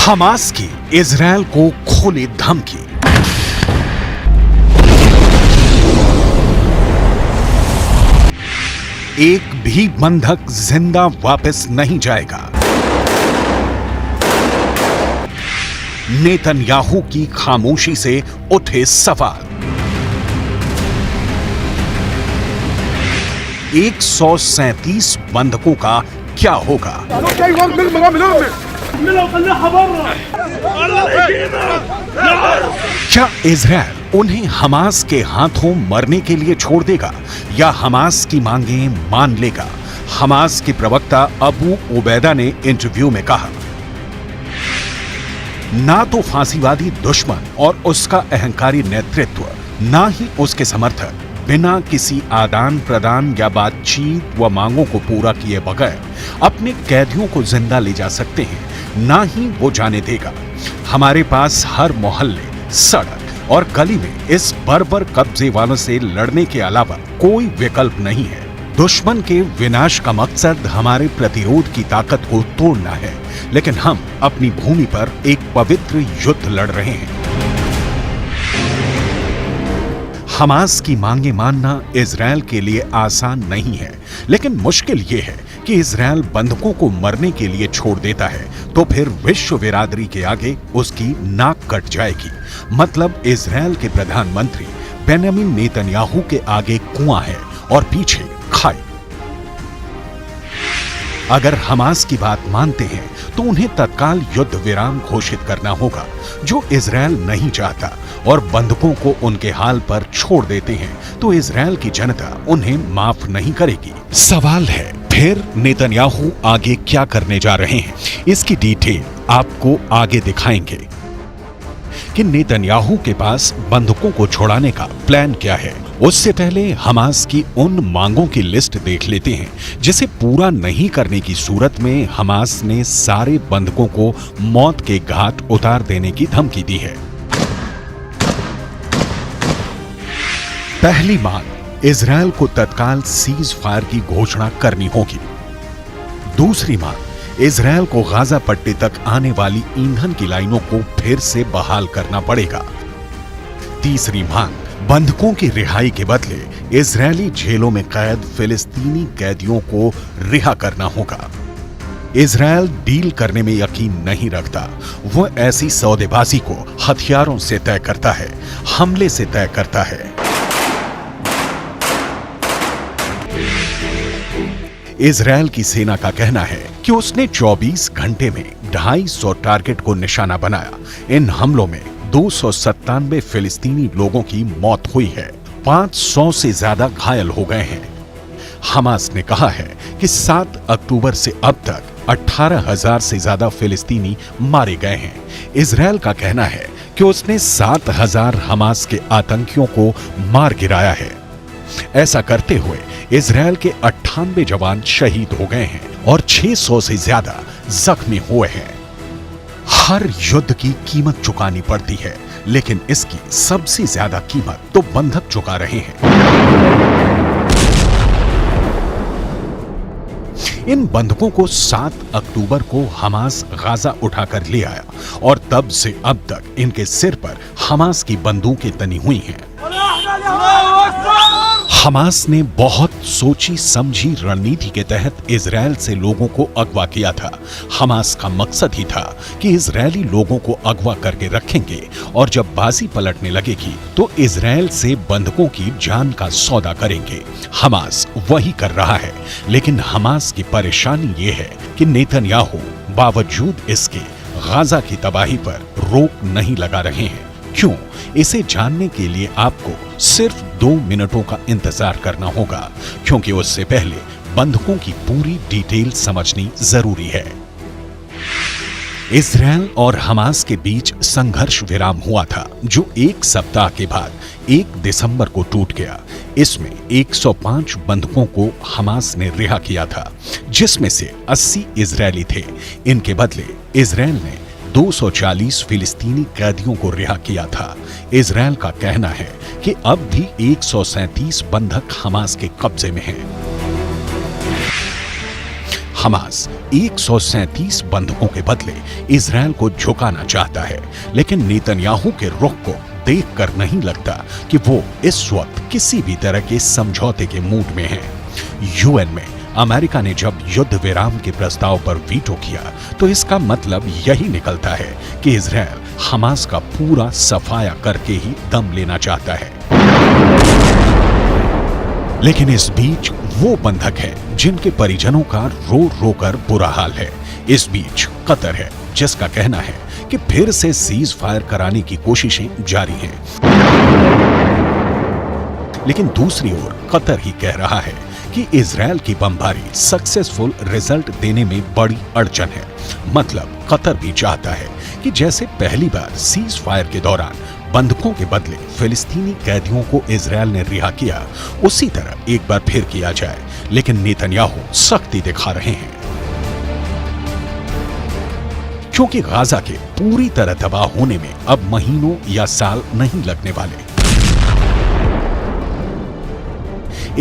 Hamas की Israel को खुली धमकी। एक भी बंधक जिंदा वापस नहीं जाएगा। नेतन्याहू की खामोशी से उठे सवाल। 137 बंधकों का क्या होगा? क्या इजरायल उन्हें हमास के हाथों मरने के लिए छोड़ देगा या हमास की मांगें मान लेगा? हमास के प्रवक्ता अबू उबैदा ने इंटरव्यू में कहा, ना तो फांसीवादी दुश्मन और उसका अहंकारी नेतृत्व, ना ही उसके समर्थक बिना किसी आदान प्रदान या बातचीत व मांगों को पूरा किए बगैर अपने कैदियों को जिंदा ले जा सकते हैं, ना ही वो जाने देगा। हमारे पास हर मोहल्ले, सड़क और गली में इस बर्बर कब्जे वालों से लड़ने के अलावा कोई विकल्प नहीं है। दुश्मन के विनाश का मकसद हमारे प्रतिरोध की ताकत को तोड़ना है, लेकिन हम अपनी भूमि पर एक पवित्र युद्ध लड़ रहे हैं। हमास की मांगे मानना इजरायल के लिए आसान नहीं है, लेकिन मुश्किल यह है कि इजरायल बंधकों को मरने के लिए छोड़ देता है तो फिर विश्व बिरादरी के आगे उसकी नाक कट जाएगी। मतलब इजरायल के प्रधानमंत्री बेंजामिन नेतन्याहू के आगे कुआं है और पीछे खाई। अगर हमास की बात मानते हैं तो उन्हें तत्काल युद्ध विराम घोषित करना होगा, जो इजरायल नहीं चाहता, और बंधकों को उनके हाल पर छोड़ देते हैं तो इजरायल की जनता उन्हें माफ नहीं करेगी। सवाल है, फिर नेतन्याहू आगे क्या करने जा रहे हैं? इसकी डिटेल आपको आगे दिखाएंगे कि नेतन्याहू के पास बंधकों को छुड़ाने का प्लान क्या है। उससे पहले हमास की उन मांगों की लिस्ट देख लेते हैं जिसे पूरा नहीं करने की सूरत में हमास ने सारे बंधकों को मौत के घाट उतार देने की धमकी दी है। पहली मांग, इजरायल को तत्काल सीज फायर की घोषणा करनी होगी। दूसरी मांग, इजरायल को गाजा पट्टी तक आने वाली ईंधन की लाइनों को फिर से बहाल करना पड़ेगा। तीसरी मांग, बंधकों की रिहाई के बदले इजरायली जेलों में कैद फिलिस्तीनी कैदियों को रिहा करना होगा। इजरायल डील करने में यकीन नहीं रखता, वो ऐसी सौदेबाजी को हथियारों से तय करता है, हमले से तय करता है। इजरायल की सेना का कहना है कि उसने 24 घंटे में 250 टारगेट को निशाना बनाया। इन हमलों में 297 फिलिस्तीनी लोगों की मौत हुई है, 500 से ज्यादा घायल हो गए हैं। हमास ने कहा है कि 7 अक्टूबर से अब तक 18,000 से ज्यादा फिलिस्तीनी मारे गए हैं। इजरायल का कहना है कि उसने 7,000 हमास के आतंकियों को मार गिराया है। ऐसा करते हुए इजरायल के 98 जवान शहीद हो गए हैं और 600 से ज्यादा जख्मी हुए हैं। हर युद्ध की कीमत चुकानी पड़ती है, लेकिन इसकी सबसे ज्यादा कीमत तो बंधक चुका रहे हैं। इन बंधकों को 7 अक्टूबर को हमास गाजा उठाकर ले आया और तब से अब तक इनके सिर पर हमास की बंदूकें तनी हुई हैं। हमास ने बहुत सोची समझी रणनीति के तहत इजरायल से लोगों को अगवा किया था। हमास का मकसद ही था कि इजरायली लोगों को अगवा करके रखेंगे और जब बाजी पलटने लगेगी तो इजरायल से बंधकों की जान का सौदा करेंगे। हमास वही कर रहा है, लेकिन हमास की परेशानी ये है कि नेतन्याहू बावजूद इसके गाजा की तबाही पर रोक नहीं लगा रहे हैं। क्यों? इसे जानने के लिए आपको सिर्फ 2 मिनटों का इंतजार करना होगा, क्योंकि उससे पहले बंधकों की पूरी डिटेल समझनी जरूरी है। इजरायल और हमास के बीच संघर्ष विराम हुआ था, जो 1 सप्ताह के बाद 1 दिसंबर को टूट गया। इसमें 105 बंधकों को हमास ने रिहा किया था, जिसमें से 80 इजरायली थे। इनके बदले इजरायल ने 240 फिलिस्तीनी कैदियों को रिहा किया था। इजरायल का कहना है कि अब भी 137 बंधक हमास के कब्जे में हैं। हमास 137 बंधकों के बदले इजरायल को झुकाना चाहता है, लेकिन नेतन्याहू के रुख को देखकर नहीं लगता कि वो इस वक्त किसी भी तरह के समझौते के मूड में है। यूएन में अमेरिका ने जब युद्ध विराम के प्रस्ताव पर वीटो किया तो इसका मतलब यही निकलता है कि इजरायल हमास का पूरा सफाया करके ही दम लेना चाहता है। लेकिन इस बीच वो बंधक है जिनके परिजनों का रो रो कर बुरा हाल है। इस बीच कतर है जिसका कहना है कि फिर से सीज फायर कराने की कोशिशें जारी हैं। लेकिन दूसरी ओर कतर ही कह रहा है कि इजरायल की बमबारी सक्सेसफुल रिजल्ट देने में बड़ी अड़चन है। मतलब कतर भी चाहता है कि जैसे पहली बार सीज फायर के दौरान बंधकों के बदले फिलिस्तीनी कैदियों को इजरायल ने रिहा किया, उसी तरह एक बार फिर किया जाए। लेकिन नेतन्याहू सख्ती दिखा रहे हैं क्योंकि गाजा के पूरी तरह तबाह होने में अब महीनों या साल नहीं लगने वाले।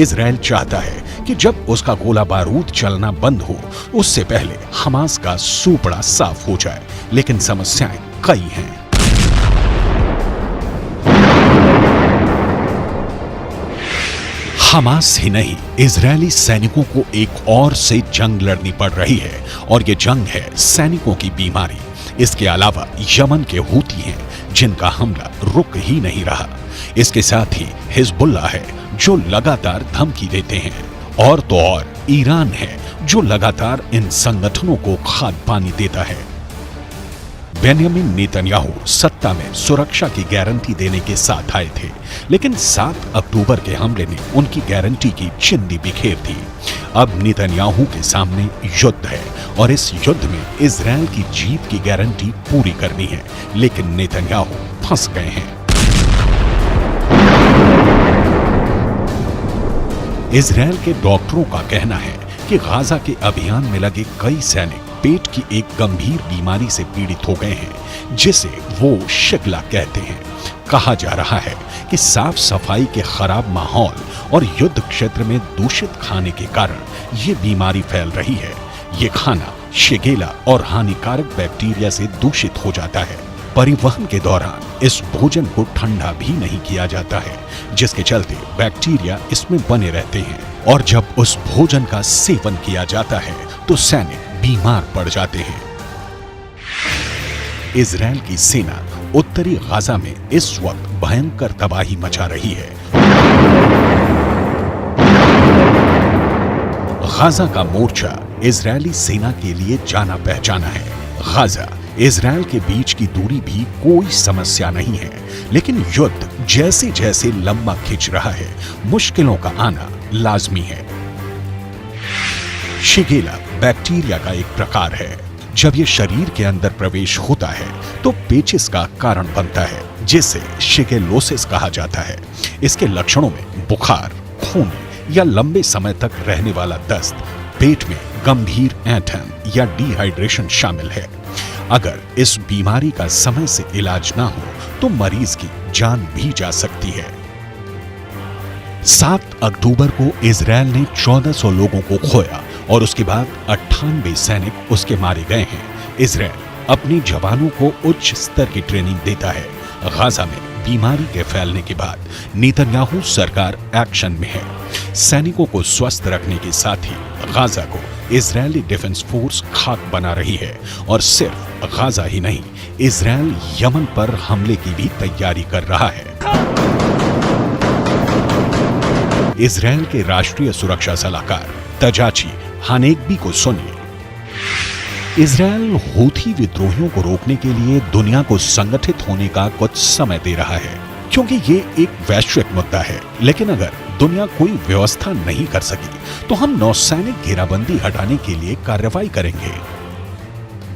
इजरायल चाहता है कि जब उसका गोला बारूद चलना बंद हो उससे पहले हमास का सूपड़ा साफ हो जाए, लेकिन समस्याएं कई हैं। हमास ही नहीं, इजरायली सैनिकों को एक और से जंग लड़नी पड़ रही है और ये जंग है सैनिकों की बीमारी। इसके अलावा यमन के हूती हैं जिनका हमला रुक ही नहीं रहा। इसके साथ ही हिजबुल्लाह है जो लगातार धमकी देते हैं, और तो और ईरान है जो लगातार इन संगठनों को खाद पानी देता है। बेंयामिन नेतन्याहू सत्ता में सुरक्षा की गारंटी देने के साथ आए थे, लेकिन 7 अक्टूबर के हमले ने उनकी गारंटी की चिंदी बिखेर दी। अब नेतन्याहू के सामने युद्ध है और इस युद्ध में इजरायल की जीत की गारंटी पूरी करनी है, लेकिन नेतन्याहू फंस गए हैं। इजरायल के डॉक्टरों का कहना है कि गाजा के अभियान में लगे कई सैनिक पेट की एक गंभीर बीमारी से पीड़ित हो गए हैं, जिसे वो शिकला कहते हैं। कहा जा रहा है कि साफ सफाई के खराब माहौल और युद्ध क्षेत्र में दूषित खाने के कारण ये बीमारी फैल रही है। ये खाना शिगेला और हानिकारक बैक्टीरिया से दूषित हो जाता है। परिवहन के दौरान इस भोजन को ठंडा भी नहीं किया जाता है, जिसके चलते बैक्टीरिया इसमें बने रहते हैं, और जब उस भोजन का सेवन किया जाता है तो सैनिक बीमार पड़ जाते हैं। इजरायल की सेना उत्तरी गाजा में इस वक्त भयंकर तबाही मचा रही है। गाजा का मोर्चा इजरायली सेना के लिए जाना पहचाना है। गाजा इजरायल के बीच की दूरी भी कोई समस्या नहीं है, लेकिन युद्ध जैसे जैसे लंबा खिंच रहा है, मुश्किलों का आना लाजमी है। शिगेला बैक्टीरिया का एक प्रकार है। जब ये शरीर के अंदर प्रवेश होता है तो पेचिस का कारण बनता है, जिसे शिगेलोसिस कहा जाता है। इसके लक्षणों में बुखार, खून या लंबे समय तक रहने वाला दस्त, पेट में गंभीर ऐंठन या डिहाइड्रेशन शामिल है। अगर इस बीमारी का समय से इलाज ना हो तो मरीज की जान भी जा सकती है। 7 अक्टूबर को इजरायल ने 1400 लोगों को खोया और उसके बाद 98 सैनिक उसके मारे गए हैं। इजरायल अपने जवानों को उच्च स्तर की ट्रेनिंग देता है। गाजा में बीमारी के फैलने के बाद नेतन्याहू सरकार एक्शन में है। सैनिकों को स्वस्थ रखने के साथ ही गाजा को इजरायली डिफेंस फोर्स खाक बना रही है, और सिर्फ गाजा ही नहीं, इजरायल यमन पर हमले की भी तैयारी कर रहा है। इजरायल के राष्ट्रीय सुरक्षा सलाहकार तजाची हानेगबी को सुनिए। इजरायल हूथी विद्रोहियों को रोकने के लिए दुनिया को संगठित होने का कुछ समय दे रहा है, क्योंकि ये एक वैश्विक मुद्दा है। लेकिन अगर दुनिया कोई व्यवस्था नहीं कर सकी तो हम नौसैनिक घेराबंदी हटाने के लिए कार्रवाई करेंगे।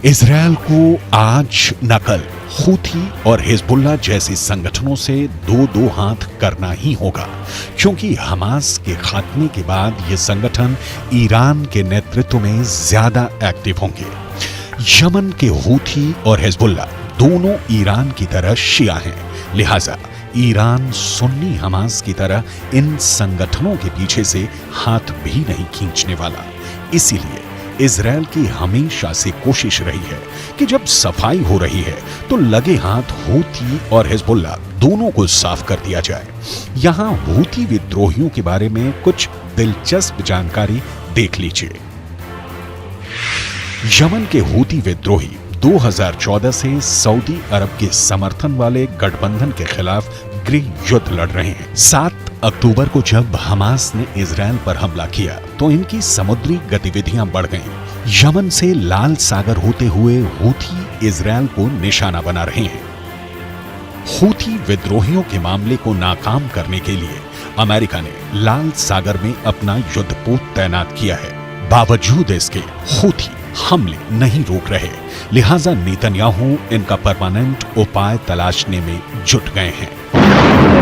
इजरायल को आज न कल हूथी और हिजबुल्लाह जैसे संगठनों से दो हाथ करना ही होगा, क्योंकि हमास के खात्मे के बाद ये संगठन ईरान के नेतृत्व में ज्यादा एक्टिव होंगे। यमन के हूथी और हिजबुल्लाह दोनों ईरान की तरह शिया हैं, लिहाजा ईरान सुन्नी हमास की तरह इन संगठनों के पीछे से हाथ भी नहीं खींचने वाला। इसीलिए इजरायल की हमेशा से कोशिश रही है कि जब सफाई हो रही है तो लगे हाथ हूथी और हिजबुल्लाह दोनों को साफ कर दिया जाए। यहां हूथी विद्रोहियों के बारे में कुछ दिलचस्प जानकारी देख लीजिए। यमन के हूथी विद्रोही 2014 से सऊदी अरब के समर्थन वाले गठबंधन के खिलाफ गृह युद्ध लड़ रहे हैं। 7 अक्टूबर को जब हमास ने इजरायल पर हमला किया तो इनकी समुद्री गतिविधियां बढ़ गईं। यमन से लाल सागर होते हुए हूथी इजरायल को निशाना बना रहे हैं। हूथी विद्रोहियों के मामले को नाकाम करने के लिए अमेरिका ने लाल सागर में अपना युद्धपोत तैनात किया है। बावजूद इसके हूथी हमले नहीं रोक रहे, लिहाजा नेतन्याहू इनका परमानेंट उपाय तलाशने में जुट गए हैं।